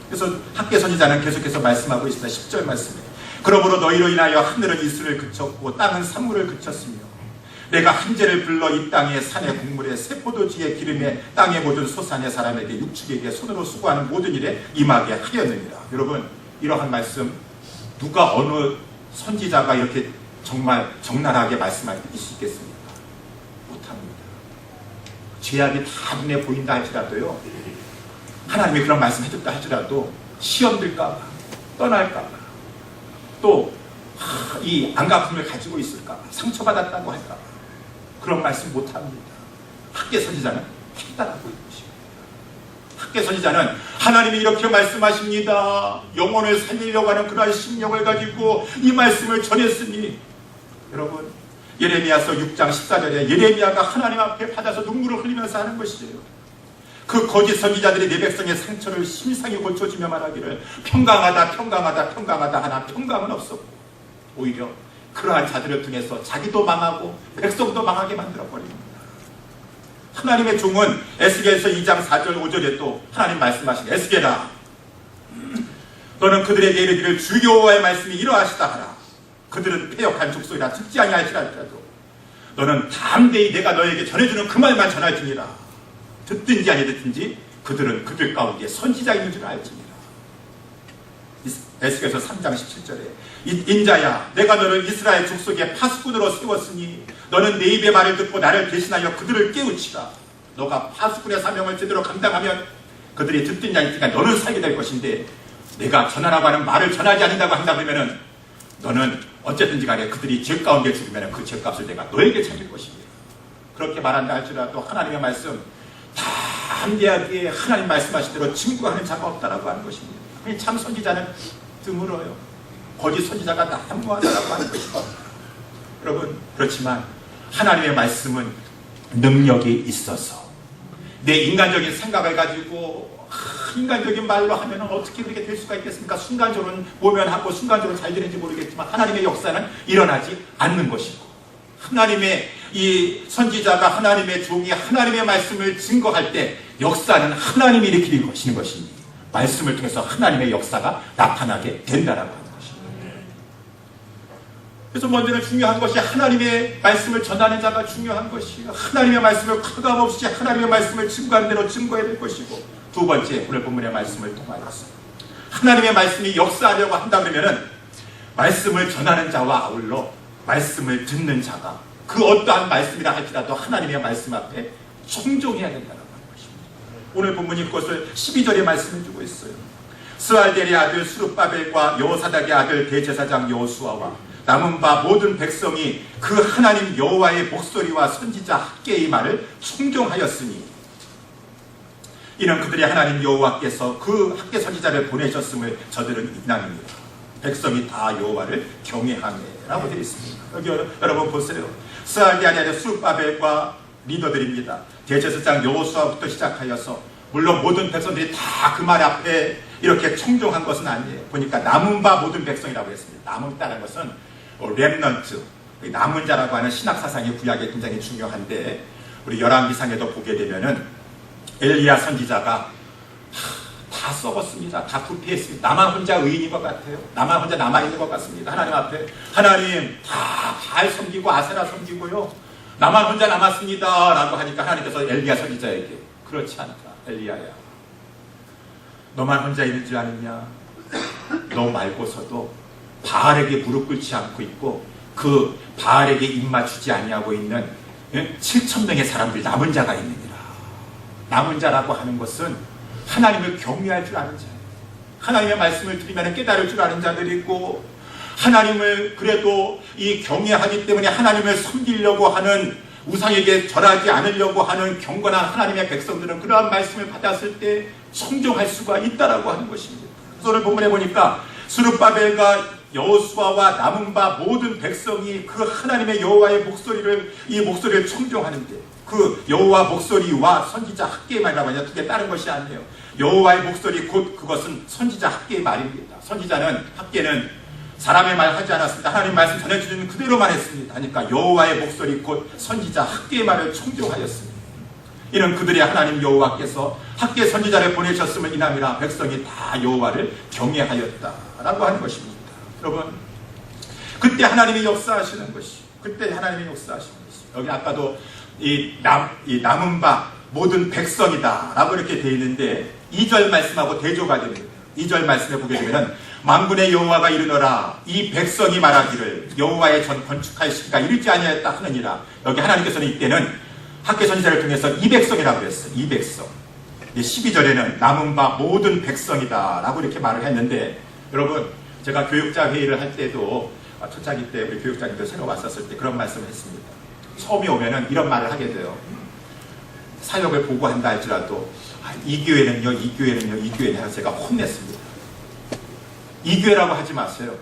그래서 학개 선지자는 계속해서 말씀하고 있습니다. 10절 말씀에 그러므로 너희로 인하여 하늘은 이슬을 그쳤고 땅은 산물을 그쳤으며 내가 한재를 불러 이 땅의 산의 곡물에 세포도지의 기름에 땅의 모든 소산의 사람에게 육축에게 손으로 수고하는 모든 일에 임하게 하였느니라. 여러분, 이러한 말씀 누가 어느 선지자가 이렇게 정말 적나라하게 말씀할 수 있겠습니까? 못합니다. 죄악이 다 눈에 보인다 할지라도요, 하나님이 그런 말씀 해줬다 할지라도 시험 들까봐, 떠날까봐, 또 이 안가품을 가지고 있을까봐, 상처받았다고 할까봐 그런 말씀 못합니다. 학개 선지자는 했다라고 있습니다. 학개 선지자는 하나님이 이렇게 말씀하십니다. 영혼을 살리려고 하는 그러한 심령을 가지고 이 말씀을 전했으니, 여러분, 예레미야서 6장 14절에 예레미야가 하나님 앞에 받아서 눈물을 흘리면서 하는 것이에요. 그 거짓 선지자들이 내 백성의 상처를 심상히 고쳐주며 말하기를 평강하다 평강하다 평강하다 하나 평강은 없었고 오히려 그러한 자들을 통해서 자기도 망하고 백성도 망하게 만들어버립니다. 하나님의 종은 에스겔서 2장 4절 5절에 또 하나님 말씀하신 에스겔아 너는 그들에게 이르기를 주 여호와의 말씀이 이러하시다 하라. 그들은 패역한 족속이라 듣지 아니할지라도 너는 담대히 내가 너에게 전해주는 그 말만 전할지니라. 듣든지 아니 듣든지 그들은 그들 가운데 선지자 있는 줄 알지니라. 에스겔서 3장 17절에 인자야 내가 너를 이스라엘 족속의 파수꾼으로 세웠으니 너는 내 입의 말을 듣고 나를 대신하여 그들을 깨우치라. 너가 파수꾼의 사명을 제대로 감당하면 그들이 듣든지 아니 듣든지 너는 살게 될 것인데 내가 전하라고 하는 말을 전하지 않는다고 한다 그러면 너는 어쨌든지 간에 그들이 죄 가운데 죽으면 그 죄값을 내가 너에게 찾을 것입니다. 그렇게 말한다 할지라도 하나님의 말씀 담대하게 하나님 말씀하신 대로 증거하는 자가 없다라고 하는 것입니다. 참 선지자는 드물어요. 거짓 선지자가 난무하다라고 하는 것입니다. 여러분, 그렇지만 하나님의 말씀은 능력이 있어서 내 인간적인 생각을 가지고 인간적인 말로 하면 어떻게 그렇게 될 수가 있겠습니까? 순간적으로는 모면하고 순간적으로 잘 되는지 모르겠지만 하나님의 역사는 일어나지 않는 것이고 하나님의 이 선지자가 하나님의 종이 하나님의 말씀을 증거할 때 역사는 하나님이 일으키는 것이니 말씀을 통해서 하나님의 역사가 나타나게 된다라고 하는 것입니다. 그래서 먼저는 중요한 것이 하나님의 말씀을 전하는 자가 중요한 것이고 하나님의 말씀을 가감없이 하나님의 말씀을 증거하는 대로 증거해야 될 것이고 두 번째 오늘 본문의 말씀을 통하여서 하나님의 말씀이 역사하려고 한다 그러면은 말씀을 전하는 자와 아울러 말씀을 듣는 자가 그 어떠한 말씀이라 할지라도 하나님의 말씀 앞에 충종해야 된다는 것입니다. 오늘 본문이 그것을 12절에 말씀해 주고 있어요. 스알델의 아들 수룹바벨과 여호사닥의 아들 대제사장 여호수아와 남은 바 모든 백성이 그 하나님 여호와의 목소리와 선지자 학개의 말을 충종하였으니 이는 그들의 하나님 여호와께서 그 학개 선지자를 보내셨음을 저들은 인함입니다. 백성이 다 여호와를 경외하매라고 되어 있습니다. 여기 여러분 보세요. 스알델의 아들 수룹바벨과 리더들입니다. 대제사장 여호수아부터 시작하여서 물론 모든 백성들이 다 그 말 앞에 이렇게 청종한 것은 아니에요. 보니까 남은 바 모든 백성이라고 했습니다. 남았다는 것은 렘넌트, 남은 자라고 하는 신학 사상이 구약에 굉장히 중요한데 우리 열왕기상에도 보게 되면은 엘리야 선지자가 다 썩었습니다. 다 부패했습니다. 나만 혼자 의인인 것 같아요. 나만 혼자 남아있는 것 같습니다. 하나님 앞에 하나님 다 바알 섬기고 아세라 섬기고요. 나만 혼자 남았습니다 라고 하니까 하나님께서 엘리야 선지자에게 그렇지 않다 엘리야야, 너만 혼자 있는 줄 아느냐? 너 말고서도 바알에게 무릎 꿇지 않고 있고 그 바알에게 입 맞추지 아니하고 있는 7,000명의 사람들 남은 자가 있느니라. 남은 자라고 하는 것은 하나님을 경외할 줄 아는 자예요. 하나님의 말씀을 들으면 깨달을 줄 아는 자들이고 하나님을 그래도 이 경외하기 때문에 하나님을 섬기려고 하는 우상에게 절하지 않으려고 하는 경건한 하나님의 백성들은 그러한 말씀을 받았을 때 청종할 수가 있다라고 하는 것입니다. 오늘 본문에 보니까 수룹바벨과 여호수아와 남은 바 모든 백성이 그 하나님의 여호와의 목소리를 이 목소리를 청종하는데 그 여호와 목소리와 선지자 학개의 말이라고 하냐 두 개 다른 것이 아니에요. 여호와의 목소리 곧 그것은 선지자 학개의 말입니다. 선지자는 학개는 사람의 말 하지 않았습니다. 하나님 말씀 전해주는 그대로만 했습니다. 그러니까 여호와의 목소리 곧 선지자 학개의 말을 청종하였습니다. 이는 그들의 하나님 여호와께서 학개 선지자를 보내셨음을 인함이라 백성이 다 여호와를 경외하였다라고 하는 것입니다. 여러분, 그때 하나님이 역사하시는 것이, 그때 하나님이 역사하시는 것이, 여기 아까도 이 남은 바 모든 백성이다라고 이렇게 되어 있는데 2절 말씀하고 대조가 됩니다. 2절 말씀에 보게 되면 만군의 여호와가 이르노라 이 백성이 말하기를 여호와의 전 건축할 시기가 이르지 아니하였다 하느니라. 여기 하나님께서는 이때는 학개 선지자를 통해서 이 백성이라고 그랬어요. 이 백성. 12절에는 남은 바 모든 백성이다 라고 이렇게 말을 했는데 여러분, 제가 교육자 회의를 할 때도 초창기 때 우리 교육자님들 새로 왔었을 때 그런 말씀을 했습니다. 처음에 오면은 이런 말을 하게 돼요. 사역을 보고한다 할지라도 이 교회는요, 이 교회는요, 이 교회는 해서 제가 혼냈습니다. 이 교회라고 하지 마세요.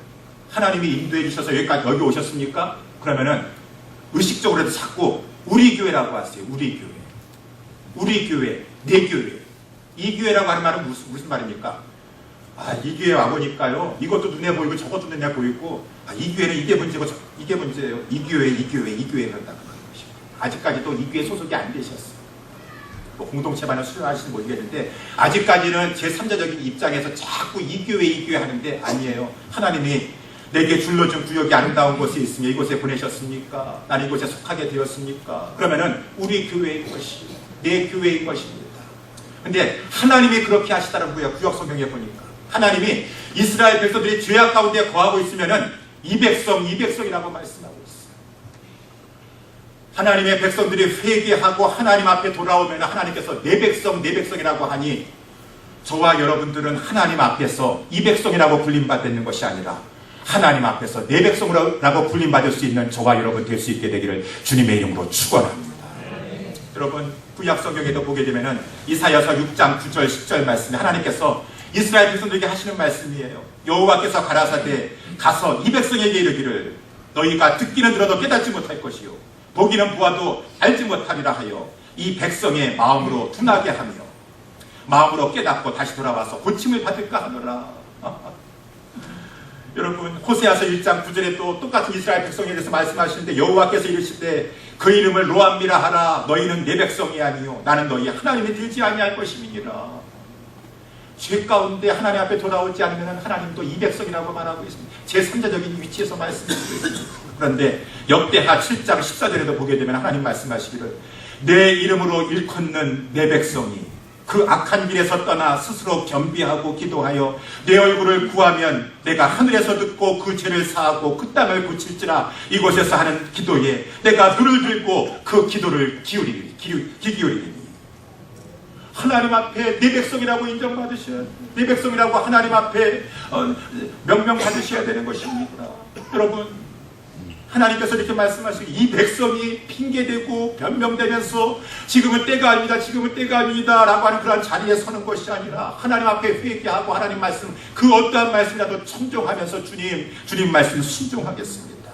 하나님이 인도해 주셔서 여기 오셨습니까? 그러면은 의식적으로도 자꾸 우리 교회라고 하세요. 우리 교회. 우리 교회, 내 교회. 이 교회라고 하는 말은 무슨 말입니까? 이 교회 와보니까요, 이것도 눈에 보이고 저것도 눈에 보이고, 이 교회는 이게 문제고 이게 문제예요. 이 교회 그런다는 것입니다. 아직까지도 이 교회 소속이 안 되셨어요. 공동체만을 수용하시는 모르겠는데 아직까지는 제3자적인 입장에서 자꾸 이 교회 하는데 아니에요. 하나님이 내게 줄러준 구역이 아름다운 곳에 있으며 이곳에 보내셨습니까? 난 이곳에 속하게 되었습니까? 그러면은 우리 교회인 것이 내 교회인 것입니다. 근데 하나님이 그렇게 하시다는 거예요. 구약 성경에 보니까 하나님이 이스라엘 백성들이 죄악 가운데 거하고 있으면은 이 백성이라고 말씀하고 있어요. 하나님의 백성들이 회개하고 하나님 앞에 돌아오면 하나님께서 내 백성이라고 하니 저와 여러분들은 하나님 앞에서 이 백성이라고 불림받는 것이 아니라 하나님 앞에서 내 백성이라고 불림받을 수 있는 저와 여러분 될 수 있게 되기를 주님의 이름으로 축원합니다. 여러분, 구약 성경에도 보게 되면은 이사야서 6장 9절 10절 말씀에 하나님께서 이스라엘 백성들에게 하시는 말씀이에요. 여호와께서 가라사대 가서 이 백성에게 이르기를 너희가 듣기는 들어도 깨닫지 못할 것이요 보기는 보아도 알지 못하리라 하여 이 백성의 마음으로 둔하게 하며 마음으로 깨닫고 다시 돌아와서 고침을 받을까 하노라. 여러분, 호세아서 1장 9절에 또 똑같은 이스라엘 백성에 대해서 말씀하시는데 여호와께서 이르시되 그 이름을 로암미라 하라. 너희는 내 백성이 아니요 나는 너희 하나님이 되지 아니할 것임이니라. 죄 가운데 하나님 앞에 돌아오지 않으면 하나님도 이 백성이라고 말하고 있습니다. 제3자적인 위치에서 말씀드리고 있습니다. 그런데 역대하 7장 14절에도 보게 되면 하나님 말씀하시기를 내 이름으로 일컫는 내 백성이 그 악한 길에서 떠나 스스로 겸비하고 기도하여 내 얼굴을 구하면 내가 하늘에서 듣고 그 죄를 사하고 그 땅을 고칠지라. 이곳에서 하는 기도에 내가 눈을 들고 그 기도를 귀 기울이리니. 하나님 앞에 내 백성이라고 인정받으셔야 돼. 내 백성이라고 하나님 앞에 명명받으셔야 되는 것입니다. 여러분, 하나님께서 이렇게 말씀하시고 이 백성이 핑계대고 변명되면서 지금은 때가 아닙니다, 지금은 때가 아닙니다 라고 하는 그런 자리에 서는 것이 아니라 하나님 앞에 회개하고 하나님 말씀, 그 어떠한 말씀이라도 청종하면서 주님 말씀 순종하겠습니다.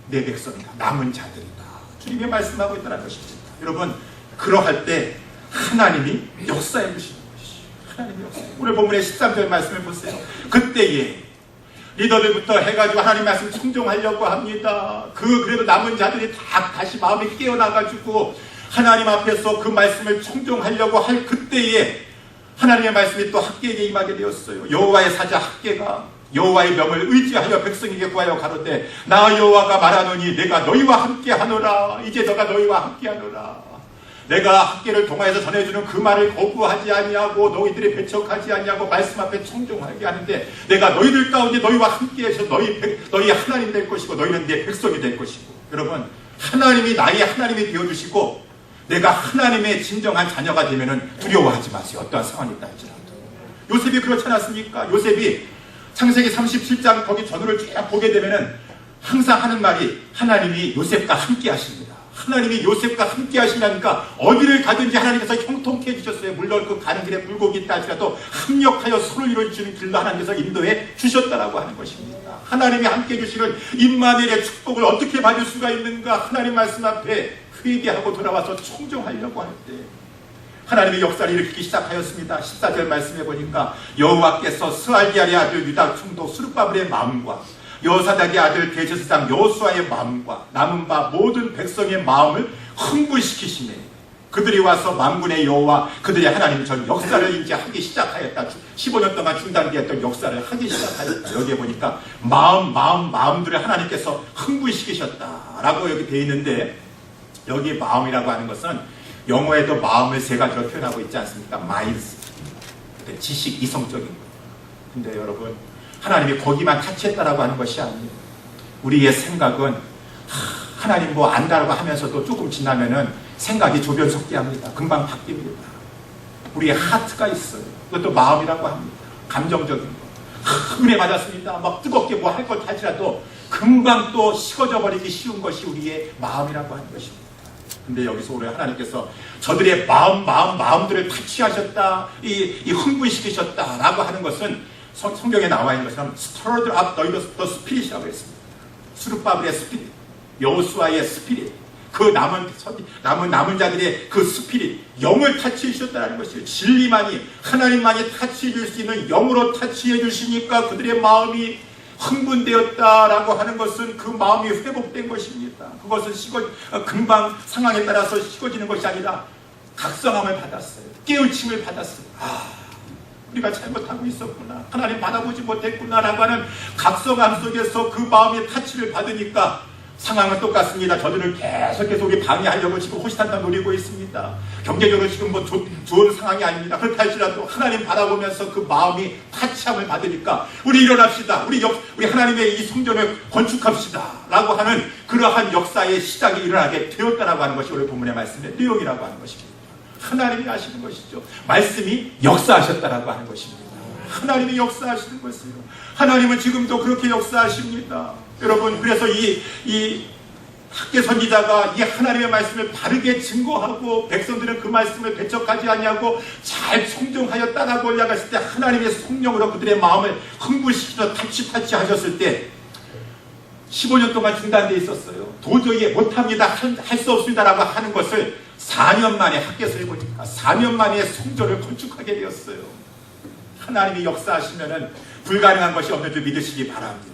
내 백성이다, 남은 자들이다, 주님의 말씀하고 있다는 것입니다. 여러분, 그러할 때 하나님이 역사해 주시는 것이죠. 하나님이 역사해. 오늘 본문의 13절 말씀을 보세요. 그때에 리더들부터 해가지고 하나님 말씀 청종하려고 합니다. 그래도 남은 자들이 다시 마음이 깨어나가지고 하나님 앞에서 그 말씀을 청종하려고 할 그때에 하나님의 말씀이 또 학개에게 임하게 되었어요. 여호와의 사자 학개가 여호와의 명을 의지하여 백성에게 구하여 가로되 나 여호와가 말하노니 내가 너희와 함께하노라. 이제 너가 너희와 함께하노라. 내가 학개를 통하여서 전해주는 그 말을 거부하지 아니하고 너희들이 배척하지 아니하고 말씀 앞에 청종하게 하는데 내가 너희들 가운데 너희와 함께해서 너희 하나님 될 것이고 너희는 내 백성이 될 것이고. 여러분, 하나님이 나의 하나님이 되어주시고 내가 하나님의 진정한 자녀가 되면 두려워하지 마세요. 어떠한 상황이 있다 할지라도. 요셉이 그렇지 않았습니까? 요셉이 창세기 37장 거기 전후를 쭉 보게 되면 항상 하는 말이 하나님이 요셉과 함께 하십니다. 하나님이 요셉과 함께 하시니까 어디를 가든지 하나님께서 형통케 해주셨어요. 물론 그 가는 길에 굴곡이 있다 할지라도 합력하여 손을 이루어주는 길로 하나님께서 인도해 주셨다라고 하는 것입니다. 하나님이 함께 해주시는 임마누엘의 축복을 어떻게 받을 수가 있는가? 하나님 말씀 앞에 회개하고 돌아와서 청종하려고 할 때 하나님의 역사를 일으키기 시작하였습니다. 14절 말씀해 보니까 여호와께서 스알디엘의 아들 유다 총독 스룹바벨의 마음과 여사닥의 아들 대제사장 여호수아의 마음과 남은 바 모든 백성의 마음을 흥분시키시네. 그들이 와서 만군의 여호와 그들의 하나님 전 역사를 이제 하기 시작하였다. 15년 동안 중단되었던 역사를 하기 시작하였다. 여기에 보니까 마음들을 하나님께서 흥분시키셨다라고 여기 되어 있는데, 여기 마음이라고 하는 것은 영어에도 마음을 세 가지로 표현하고 있지 않습니까? 마인드, 지식, 이성적인 것. 근데 여러분, 하나님이 거기만 타치했다라고 하는 것이 아니에요. 우리의 생각은 하나님 뭐 안다라고 하면서도 조금 지나면은 생각이 조변석기합니다. 금방 바뀝니다. 우리의 하트가 있어요. 그것도 마음이라고 합니다. 감정적인 거. 은혜 받았습니다. 막 뜨겁게 뭐 할 것 할지라도 금방 또 식어져 버리기 쉬운 것이 우리의 마음이라고 하는 것입니다. 근데 여기서 오늘 하나님께서 저들의 마음들을 타치하셨다, 이 흥분시키셨다라고 하는 것은 성경에 나와 있는 것처럼 stirred up the spirit이라고 했습니다. 스룹바벨의 스피릿, 여호수아의 스피릿, 그 남은 자들의 그 스피릿, 영을 타치해 주셨다는 것이에요. 진리만이, 하나님만이 타치해 줄 수 있는 영으로 타치해 주시니까 그들의 마음이 흥분되었다라고 하는 것은 그 마음이 회복된 것입니다. 그것은 금방 상황에 따라서 식어지는 것이 아니라 각성함을 받았어요. 깨우침을 받았어요. 우리가 잘못하고 있었구나, 하나님 받아보지 못했구나 라고 하는 각성함 속에서 그 마음의 타치를 받으니까 상황은 똑같습니다. 저들은 계속해서 우리 방해하려고 지금 호시탄탄 노리고 있습니다. 경제적으로 지금 뭐 좋은 상황이 아닙니다. 그렇다 할지라도 하나님 바라보면서 그 마음이 타치함을 받으니까 우리 일어납시다, 우리 하나님의 이 성전을 건축합시다 라고 하는 그러한 역사의 시작이 일어나게 되었다라고 하는 것이 오늘 본문의 말씀의 내용이라고 하는 것입니다. 하나님이 하시는 것이죠. 말씀이 역사하셨다라고 하는 것입니다. 하나님이 역사하시는 것이에요. 하나님은 지금도 그렇게 역사하십니다. 여러분, 그래서 이 학개 선지자가 이 하나님의 말씀을 바르게 증거하고 백성들은 그 말씀을 배척하지 아니하고 잘 청종하여 따라 올라갔을 때 하나님의 성령으로 그들의 마음을 흥분시키며 타치 하셨을 때 15년 동안 중단되어 있었어요. 도저히 못합니다, 할 수 없습니다라고 하는 것을 4년 만에 학개에서 해보니까 4년 만에 성전을 건축하게 되었어요. 하나님이 역사하시면은 불가능한 것이 없는 줄 믿으시기 바랍니다.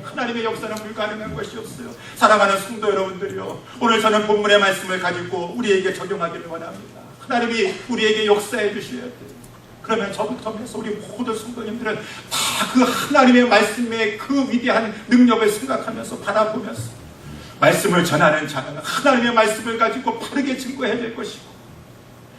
하나님의 역사는 불가능한 것이 없어요. 사랑하는 성도 여러분들이요, 오늘 저는 본문의 말씀을 가지고 우리에게 적용하기를 원합니다. 하나님이 우리에게 역사해 주셔야 돼요. 그러면 저부터 해서 우리 모든 성도님들은 다 그 하나님의 말씀의 그 위대한 능력을 생각하면서 바라보면서 말씀을 전하는 자는 하나님의 말씀을 가지고 바르게 증거해야 될 것이고,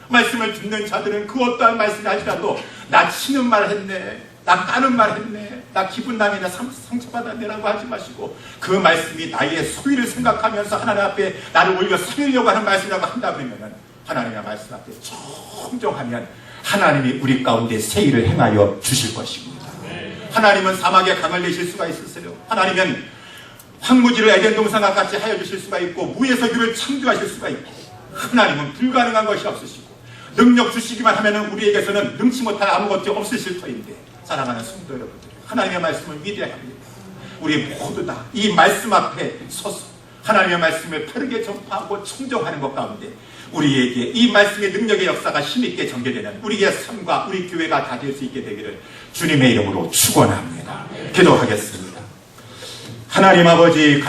말씀을 듣는 자들은 그 어떠한 말씀이 하시라도 나 치는 말 했네, 나 까는 말 했네, 나 기분 나뉘냐, 상처받았네라고 하지 마시고 그 말씀이 나의 소위를 생각하면서 하나님 앞에 나를 올려 살리려고 하는 말씀이라고 한다 그러면 하나님의 말씀 앞에 청정하면 하나님이 우리 가운데 새 일을 행하여 주실 것입니다. 하나님은 사막에 강을 내실 수가 있으세요. 하나님은 황무지를 에덴 동산과 같이 하여 주실 수가 있고 무에서 유를 창조하실 수가 있고 하나님은 불가능한 것이 없으시고 능력 주시기만 하면 우리에게서는 능치 못할 아무것도 없으실 터인데 사랑하는 성도 여러분들, 하나님의 말씀은 위대합니다. 우리 모두 다 이 말씀 앞에 서서 하나님의 말씀을 빠르게 전파하고 청정하는 것 가운데 우리에게 이 말씀의 능력의 역사가 힘있게 전개되는 우리의 삶과 우리 교회가 다 될 수 있게 되기를 주님의 이름으로 축원합니다. 기도하겠습니다. 하나님 아버지